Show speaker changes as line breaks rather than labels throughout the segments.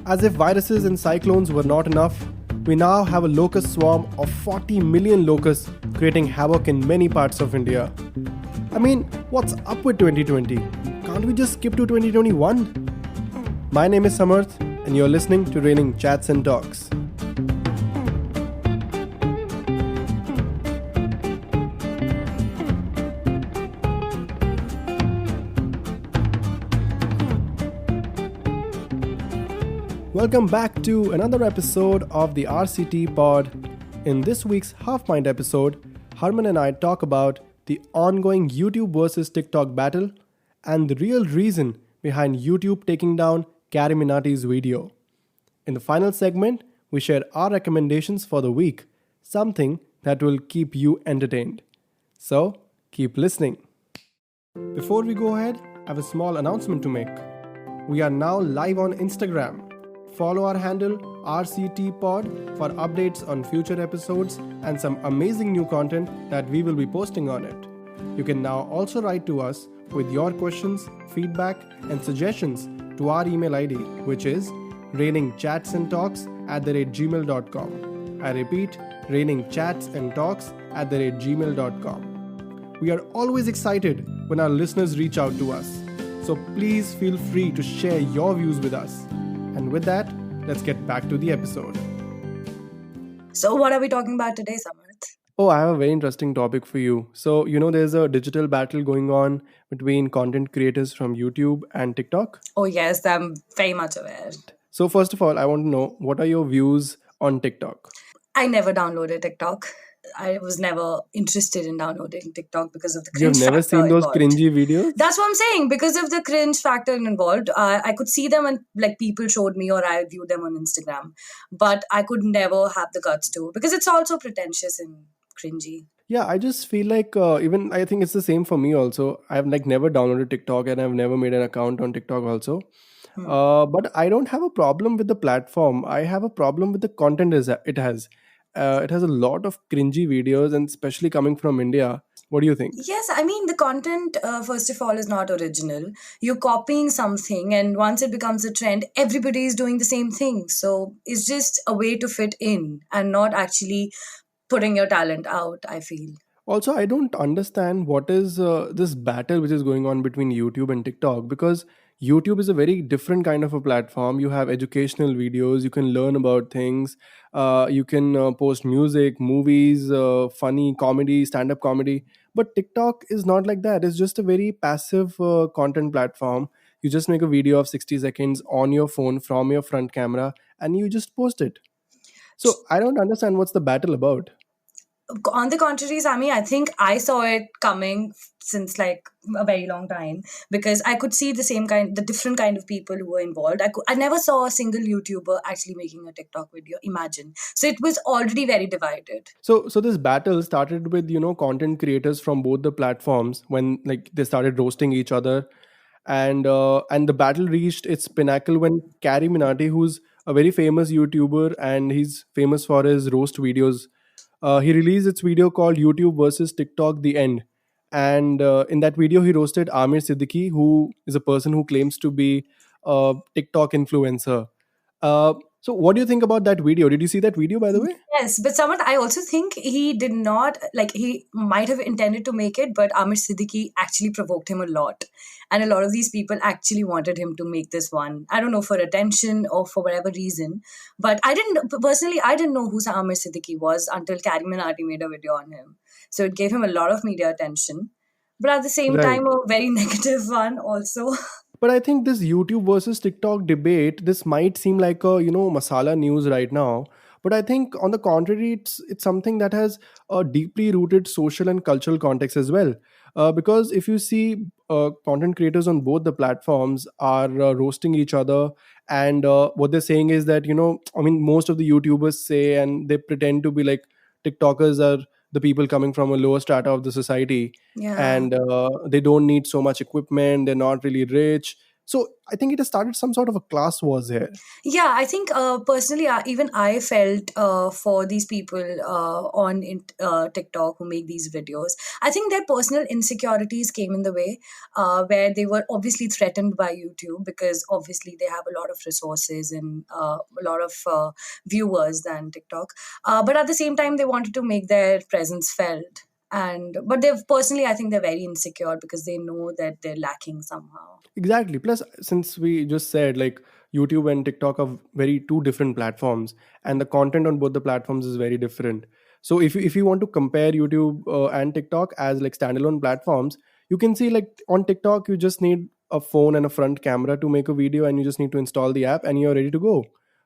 As if viruses and cyclones were not enough, we now have a locust swarm of 40 million locusts creating havoc in many parts of India. I mean, what's up with 2020? Can't we just skip to 2021? My name is Samarth, and you're listening to Raining Chats and Talks. Welcome back to another episode of the RCT Pod. In this week's Half Pint episode, Harman and I talk about the ongoing YouTube versus TikTok battle and the real reason behind YouTube taking down Karim Ert's video. In the final segment, we share our recommendations for the week, something that will keep you entertained. So, keep listening. Before we go ahead, I have a small announcement to make. We are now live on Instagram. Follow our handle RCTPod for updates on future episodes and some amazing new content that we will be posting on it. You can now also write to us with your questions, feedback, and suggestions to our email ID, which is rainingchatsandtalks@gmail.com. I repeat, rainingchatsandtalks@gmail.com. We are always excited when our listeners reach out to us, so please feel free to share your views with us. And with that, let's get back to the episode.
So what are we talking about today, Samarth?
Oh, I have a very interesting topic for you. So, there's a digital battle going on between content creators from YouTube and TikTok.
Oh yes, I'm very much aware.
So first of all, I want to know, what are your views on TikTok?
I never downloaded TikTok. I was never interested in downloading TikTok because of the cringe
You've never
factor
seen those
involved.
cringy videos?
That's what I'm saying. Because of the cringe factor involved, I could see them and people showed me, or I viewed them on Instagram. But I could never have the guts to, because it's also pretentious and cringy.
Yeah, I just feel like even I think it's the same for me also. I've never downloaded TikTok and I've never made an account on TikTok also. But I don't have a problem with the platform. I have a problem with the content it has. It has a lot of cringy videos, and especially coming from India. What do you think?
Yes, I mean, the content, first of all, is not original. You're copying something, and once it becomes a trend, everybody is doing the same thing. So it's just a way to fit in and not actually putting your talent out, I feel.
Also, I don't understand what is this battle which is going on between YouTube and TikTok, because YouTube is a very different kind of a platform. You have educational videos, you can learn about things, you can post music, movies, funny comedy, stand up comedy. But TikTok is not like that. It's just a very passive content platform. You just make a video of 60 seconds on your phone from your front camera and you just post it. So I don't understand what's the battle about.
On the contrary, Sami, I think I saw it coming since a very long time, because I could see the different kind of people who were involved. I never saw a single YouTuber actually making a TikTok video. Imagine. So it was already very divided.
So this battle started with content creators from both the platforms when they started roasting each other, and the battle reached its pinnacle when Karim Ert, who's a very famous YouTuber and he's famous for his roast videos, he released its video called YouTube versus TikTok: The End. And in that video, he roasted Amir Siddiqui, who is a person who claims to be a TikTok influencer. So what do you think about that video? Did you see that video, by the way?
Yes, but Samarth, I also think he did not, he might have intended to make it, but Amir Siddiqui actually provoked him a lot. And a lot of these people actually wanted him to make this one. I don't know, for attention or for whatever reason. But I didn't know who Amir Siddiqui was until Karim Ert made a video on him. So it gave him a lot of media attention. But at the same
Right.
time, a very negative one also.
But I think this YouTube versus TikTok debate, this might seem like a masala news right now. But I think on the contrary, it's something that has a deeply rooted social and cultural context as well. Because if you see, content creators on both the platforms are roasting each other, and what they're saying is that most of the YouTubers say, and they pretend to be like TikTokers are the people coming from a lower strata of the society,
Yeah.
and they don't need so much equipment, they're not really rich, So I think it has started some sort of a class wars here.
Yeah, I think personally, even I felt for these people on TikTok who make these videos. I think their personal insecurities came in the way, where they were obviously threatened by YouTube because obviously they have a lot of resources and a lot of viewers than TikTok. But at the same time, they wanted to make their presence felt. And but they've personally, I think they're very insecure because they know that they're lacking somehow.
Exactly. Plus, since we just said like YouTube and TikTok are very two different platforms, and the content on both the platforms is very different. So if you want to compare YouTube and TikTok as like standalone platforms, you can see like on TikTok you just need a phone and a front camera to make a video, and you just need to install the app and you're ready to go.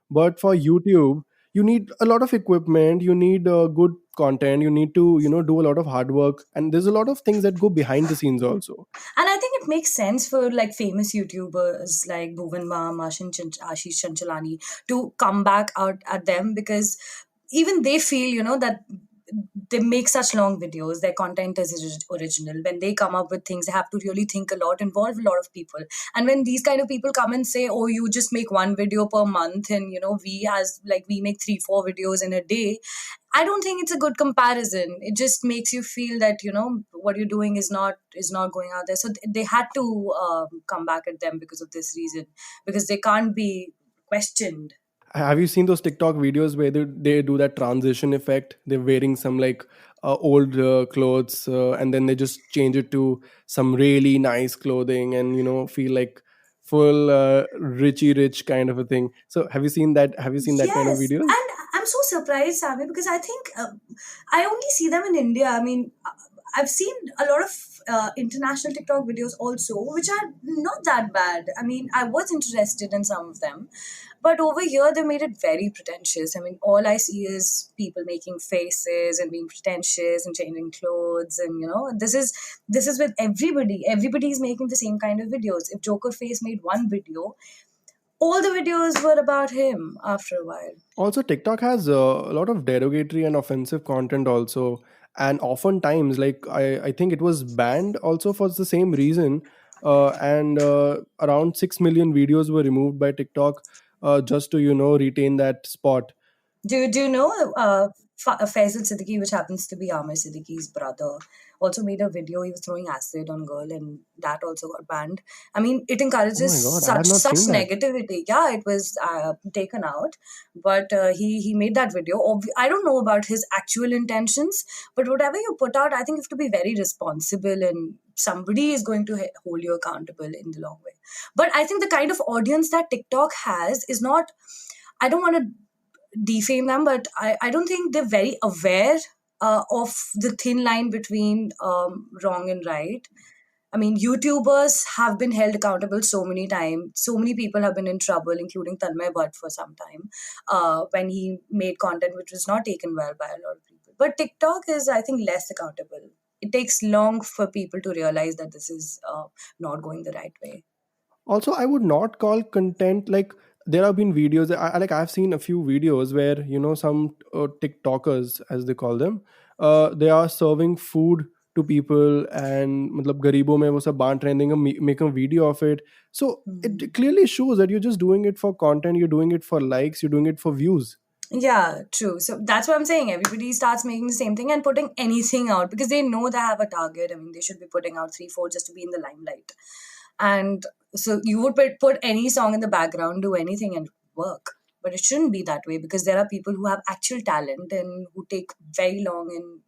But for YouTube, you need a lot of equipment, you need good content, you need to do a lot of hard work, and there's a lot of things that go behind the scenes also.
And I think it makes sense for like famous YouTubers like Bhuvan Mam, Ashish Chanchalani to come back out at them because even they feel, that they make such long videos. Their content is original. When they come up with things, they have to really think a lot, involve a lot of people. And when these kind of people come and say, "Oh, you just make one video per month," and we make 3-4 videos in a day, I don't think it's a good comparison. It just makes you feel that what you're doing is not going out there. So they had to come back at them because of this reason, because they can't be questioned.
Have you seen those TikTok videos where they do that transition effect? They're wearing some like old clothes, and then they just change it to some really nice clothing, and feel like full richy rich kind of a thing. So have you seen that? Have you seen that kind of
Yes,
videos?
and I'm so surprised, Sammy, because I think I only see them in India. I mean, I've seen a lot of international TikTok videos also, which are not that bad. I mean, I was interested in some of them, but over here they made it very pretentious. I mean, all I see is people making faces and being pretentious and changing clothes, and this is with everybody. Everybody is making the same kind of videos. If Joker Face made one video, all the videos were about him after a while.
Also, TikTok has a lot of derogatory and offensive content also, and oftentimes, like I think it was banned also for the same reason. And around 6 million videos were removed by TikTok just to retain that spot.
Do you know Faisal Siddiqui, which happens to be Amir Siddiqui's brother, also made a video. He was throwing acid on girl, and that also got banned. I mean, it
Oh
encourages
my god, I have
such
not
such
seen that.
negativity. Yeah, it was taken out, but he made that video. I don't know about his actual intentions, but whatever you put out, I think you have to be very responsible, and somebody is going to hold you accountable in the long way. But I think the kind of audience that TikTok has is not. I don't want to defame them, but I don't think they're very aware of the thin line between wrong and right. I mean, YouTubers have been held accountable so many times. So many people have been in trouble, including Tanmay Bhatt for some time, when he made content which was not taken well by a lot of people. But TikTok is, I think, less accountable. It takes long for people to realize that this is not going the right way.
Also, I would not call content like there have been videos. I've seen a few videos where some TikTokers, as they call them, they are serving food to people, and मतलब गरीबों में वो सब बांट रहे हैं, make a video of it. So
Mhm.
it clearly shows that you're just doing it for content, you're doing it for likes, you're doing it for views.
Yeah, true. So that's what I'm saying. Everybody starts making the same thing and putting anything out because they know they have a target. I mean, they should be putting out 3, 4 just to be in the limelight. And so you would put any song in the background, do anything and work. But it shouldn't be that way because there are people who have actual talent and who take very long, and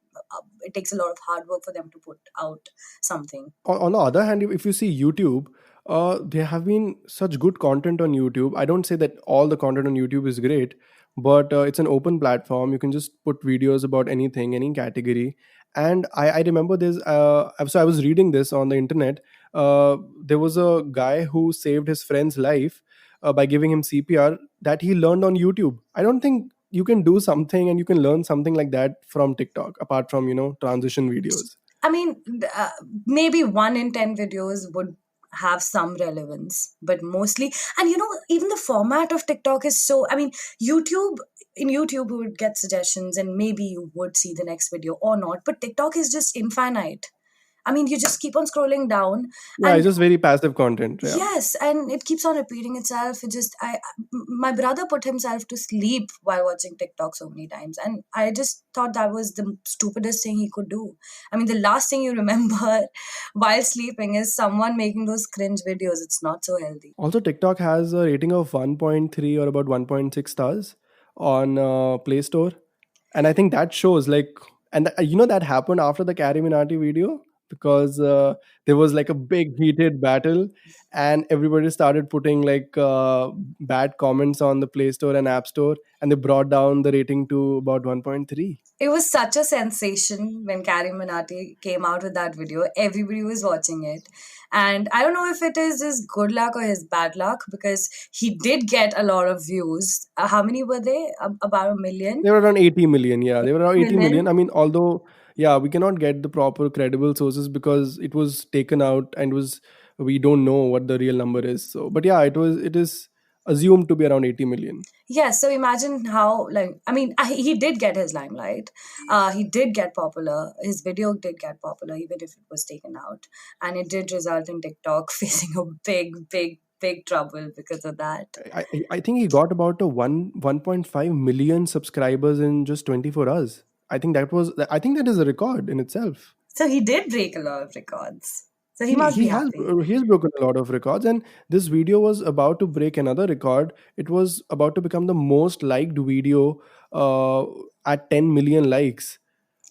it takes a lot of hard work for them to put out something.
On the other hand, if you see YouTube, there have been such good content on YouTube. I don't say that all the content on YouTube is great, but it's an open platform. You can just put videos about anything, any category. And I remember this. So I was reading this on the internet. There was a guy who saved his friend's life by giving him CPR that he learned on YouTube. I don't think you can do something and you can learn something like that from TikTok, apart from transition videos.
I mean, maybe 1 in 10 videos would have some relevance, but mostly, and even the format of TikTok is so. I mean, YouTube. In YouTube, you would get suggestions, and maybe you would see the next video or not. But TikTok is just infinite. I mean, you just keep on scrolling down,
Yeah, it's
and
just very passive content. Yeah.
yes, and it keeps on repeating itself. It just, my brother put himself to sleep while watching TikTok so many times, and I just thought that was the stupidest thing he could do. I mean, the last thing you remember while sleeping is someone making those cringe videos. It's not so healthy.
Also, TikTok has a rating of 1.3 or about 1.6 stars on Play Store, and I think that shows like, and that happened after the Karim Ert video, because there was like a big heated battle, and everybody started putting like bad comments on the Play Store and App Store, and they brought down the rating to about 1.3.
It was such a sensation when Karim Manati came out with that video. Everybody was watching it. And I don't know if it is his good luck or his bad luck, because he did get a lot of views. How many were they? About a million?
They were around 80 million. Yeah, they were around 80 million.
Million?
I mean, although, yeah, we cannot get the proper credible sources because it was taken out and we don't know what the real number is. So, but yeah, it is assumed to be around 80 million.
Yes, so imagine how, like, I mean, he did get his limelight. He did get popular. His video did get popular, even if it was taken out. And it did result in TikTok facing a big, big, big trouble because of that.
I think he got about a 1.5 million subscribers in just 24 hours. I think that is a record in itself.
So he did break a lot of records. So he
he
must
he
be
has
happy.
he has broken a lot of records, and this video was about to break another record. It was about to become the most liked video uh, at 10 million likes.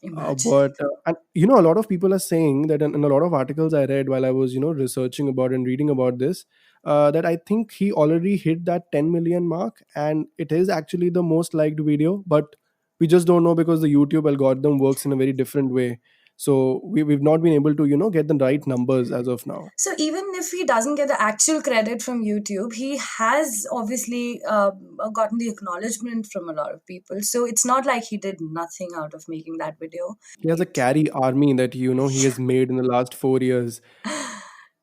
Imagine.
But and a lot of people are saying that in a lot of articles I read while I was researching about and reading about this, that I think he already hit that 10 million mark, and it is actually the most liked video, but we just don't know because the YouTube algorithm works in a very different way. So we've not been able to get the right numbers as of now.
So even if he doesn't get the actual credit from YouTube, he has obviously gotten the acknowledgement from a lot of people. So it's not like he did nothing out of making that video.
He has a carry army that he has made in the last 4 years.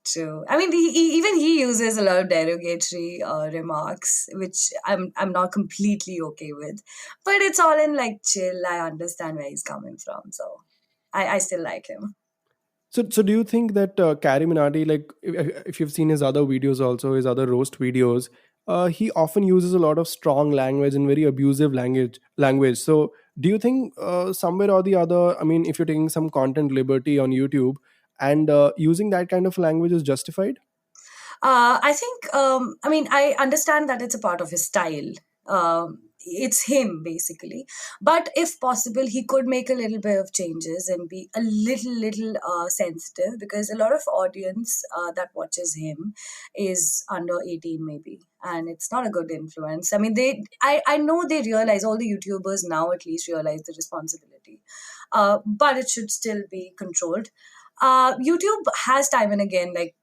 True. I mean, even he uses a lot of derogatory remarks, which I'm not completely okay with. But it's all in like chill. I understand where he's coming from, so I still like him.
So do you think that Karim Minati, like if you've seen his other videos, also his other roast videos, he often uses a lot of strong language and very abusive language. So do you think somewhere or the other, I mean, if you're taking some content liberty on YouTube and using that kind of language is justified?
I think, I mean, I understand that it's a part of his style. It's him, basically. But if possible, he could make a little bit of changes and be a little sensitive, because a lot of audience that watches him is under 18, maybe. And it's not a good influence. I mean, I know they realize, all the YouTubers now at least realize the responsibility. But it should still be controlled. YouTube has time and again, like,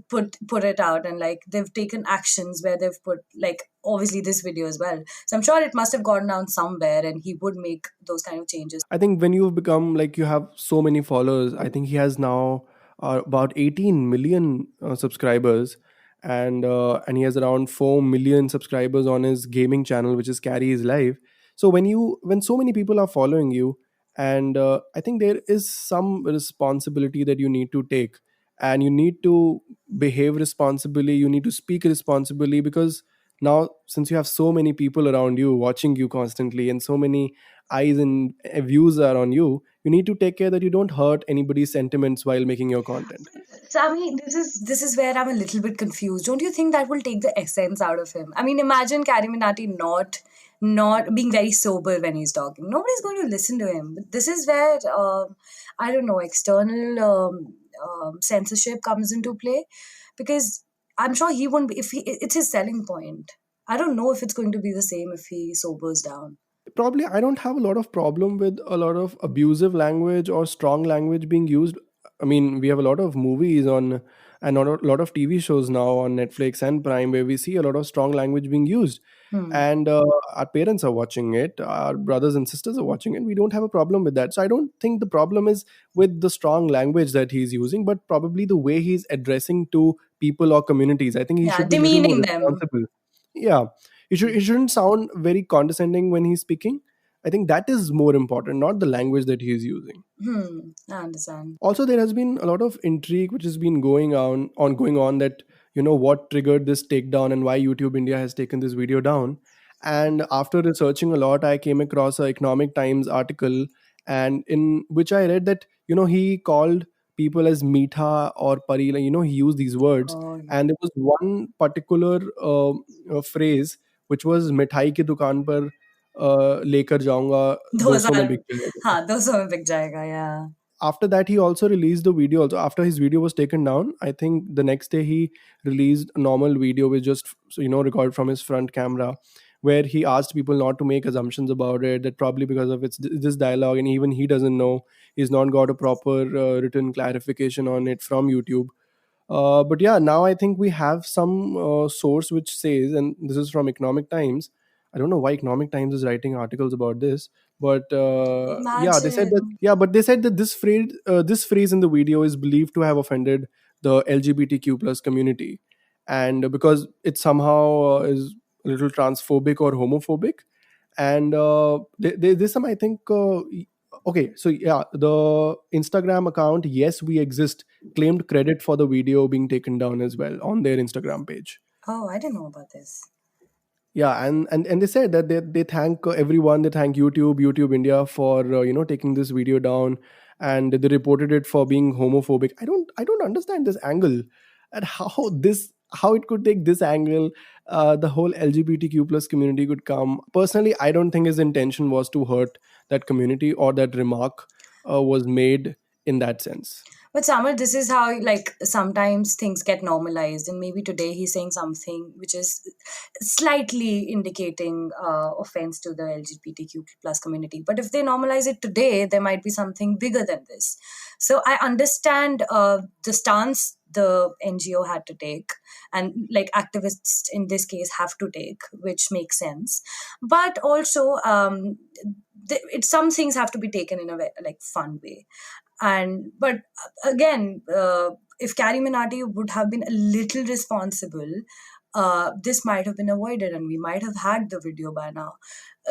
put it out, and like they've taken actions where they've put, like, obviously this video as well, so I'm sure it must have gone down somewhere and he would make those kind of changes.
I think when you've become like you have so many followers, I think he has now about 18 million subscribers, and he has around 4 million subscribers on his gaming channel, which is Carry His Life. So when so many people are following you, and I think there is some responsibility that you need to take, and you need to behave responsibly. You need to speak responsibly, because now since you have so many people around you watching you constantly, and so many eyes and views are on you, you need to take care that you don't hurt anybody's sentiments while making your content.
So I mean, this is where I'm a little bit confused. Don't you think that will take the essence out of him? I mean, imagine Kariminati not being very sober when he's talking. Nobody's going to listen to him. But this is where I don't know, external censorship comes into play, because I'm sure he won't be, if he, it's his selling point. I don't know if it's going to be the same if he sobers down.
Probably I don't have a lot of problem with a lot of abusive language or strong language being used. I mean, we have a lot of movies on and a lot of TV shows now on Netflix and Prime where we see a lot of strong language being used,
Hmm.
and our parents are watching it, our brothers and sisters are watching it. We don't have a problem with that. So I don't think the problem is with the strong language that he's using, but probably the way he's addressing to people or communities. I think he
Yeah,
should be a little more
demeaning them.
responsible. Yeah, he shouldn't sound very condescending when he's speaking, I think that is more important, not the language that he is using.
I understand.
Also, there has been a lot of intrigue which has been going on that, what triggered this takedown and why YouTube India has taken this video down. And after researching a lot, I came across a Economic Times article, and in which I read that, he called people as Meetha or Pari, like, he used these words.
Oh,
And there was one particular phrase which was mithai ki dukaan par lekar jaunga
those
200
are,
mein बिक जाएगा.
those are big jayega, yeah.
After that, he also released the video. Also, after his video was taken down, I think the next day he released a normal video with just, recorded from his front camera, where he asked people not to make assumptions about it, that probably because of this dialogue, and even he doesn't know, he's not got a proper written clarification on it from YouTube. But yeah, now I think we have some source which says, and this is from Economic Times. I don't know why Economic Times is writing articles about this, but yeah, they said that,
Imagine.
yeah, but they said that this phrase in the video is believed to have offended the LGBTQ plus community, and because it somehow is a little transphobic or homophobic, and there's some, I think. Okay, so yeah, the Instagram account, Yes We Exist, claimed credit for the video being taken down as well on their Instagram page.
Oh, I didn't know about this.
Yeah, and they said that they thank everyone, they thank YouTube India for taking this video down, and they reported it for being homophobic. I don't understand this angle, and how it could take this angle. The whole LGBTQ plus community could come. Personally, I don't think his intention was to hurt that community, or that remark was made in that sense.
But Samar, this is how like sometimes things get normalized, and maybe today he's saying something which is slightly indicating offense to the LGBTQ plus community. But if they normalize it today, there might be something bigger than this. So I understand the stance the NGO had to take, and like activists in this case have to take, which makes sense. But also, some things have to be taken in a like fun way. And but again, if Carrie Minati would have been a little responsible, this might have been avoided, and we might have had the video by now.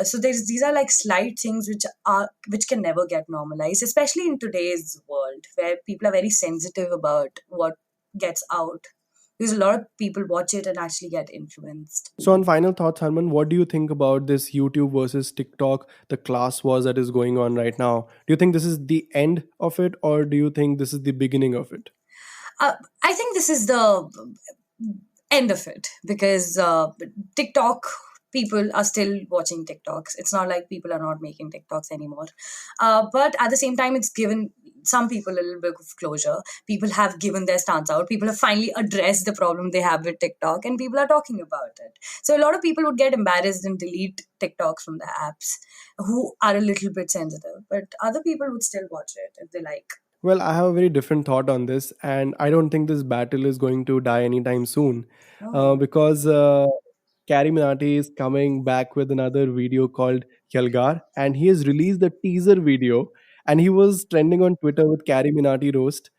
So these are like slight things which can never get normalized, especially in today's world where people are very sensitive about what gets out, because a lot of people watch it and actually get influenced.
So, on final thoughts, Harman, what do you think about this YouTube versus TikTok, the class wars that is going on right now? Do you think this is the end of it, or do you think this is the beginning of it?
I think this is the end of it, because TikTok people are still watching TikToks. It's not like people are not making TikToks anymore. But at the same time, it's given some people a little bit of closure. People have given their stance out. People have finally addressed the problem they have with TikTok, and people are talking about it. So a lot of people would get embarrassed and delete TikToks from the apps who are a little bit sensitive. But other people would still watch it if they like.
Well, I have a very different thought on this, and I don't think this battle is going to die anytime soon,
Oh.
because Carrie Minati is coming back with another video called Yalgar, and he has released the teaser video, and he was trending on Twitter with Carrie Minati roast,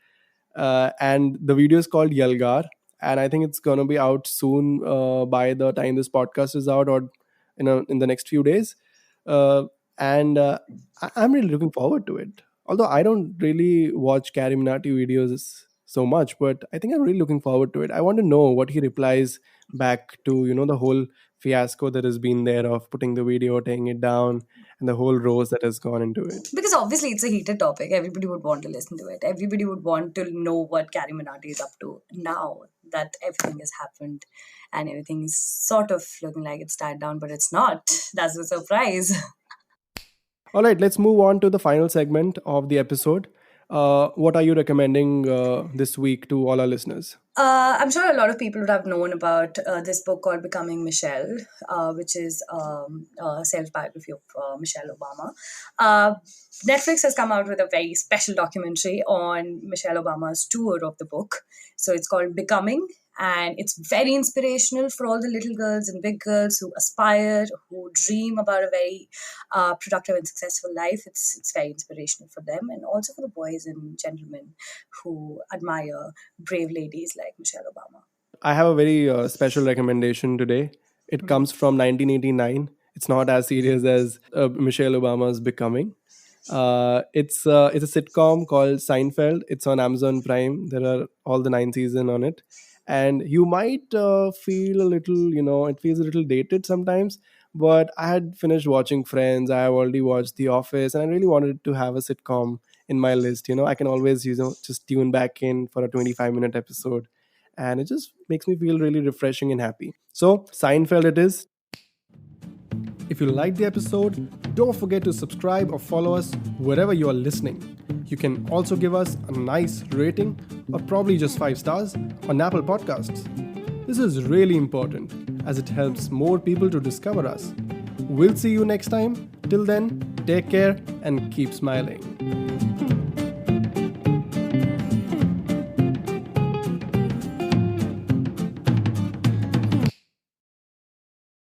and the video is called Yalgar, and I think it's gonna be out soon, by the time this podcast is out, or in the next few days, uh, and I'm really looking forward to it. Although I don't really watch Karim Nati videos so much, but I think I'm really looking forward to it. I want to know what he replies back to, the whole fiasco that has been there of putting the video, taking it down, and the whole rose that has gone into it.
Because obviously it's a heated topic. Everybody would want to listen to it. Everybody would want to know what Carrie Minati is up to now that everything has happened and everything is sort of looking like it's died down, but it's not. That's the surprise.
All right, let's move on to the final segment of the episode. What are you recommending this week to all our listeners?
I'm sure a lot of people would have known about this book called Becoming Michelle, which is a self biography of Michelle Obama. Netflix has come out with a very special documentary on Michelle Obama's tour of the book. So it's called Becoming, and it's very inspirational for all the little girls and big girls who aspire, who dream about a very productive and successful life. It's very inspirational for them, and also for the boys and gentlemen who admire brave ladies like Michelle Obama.
I have a very special recommendation today. It comes from 1989. It's not as serious as Michelle Obama's Becoming. It's a sitcom called Seinfeld. It's on Amazon Prime. There are all the 9 seasons on it, and you might feel a little, it feels a little dated sometimes. But I had finished watching Friends. I have already watched The Office, and I really wanted to have a sitcom in my list. I can always just tune back in for a 25-minute episode, and it just makes me feel really refreshing and happy. So Seinfeld it is. If you liked the episode, don't forget to subscribe or follow us wherever you are listening. You can also give us a nice rating, or probably just 5 stars, on Apple Podcasts. This is really important as it helps more people to discover us. We'll see you next time. Till then, take care and keep smiling.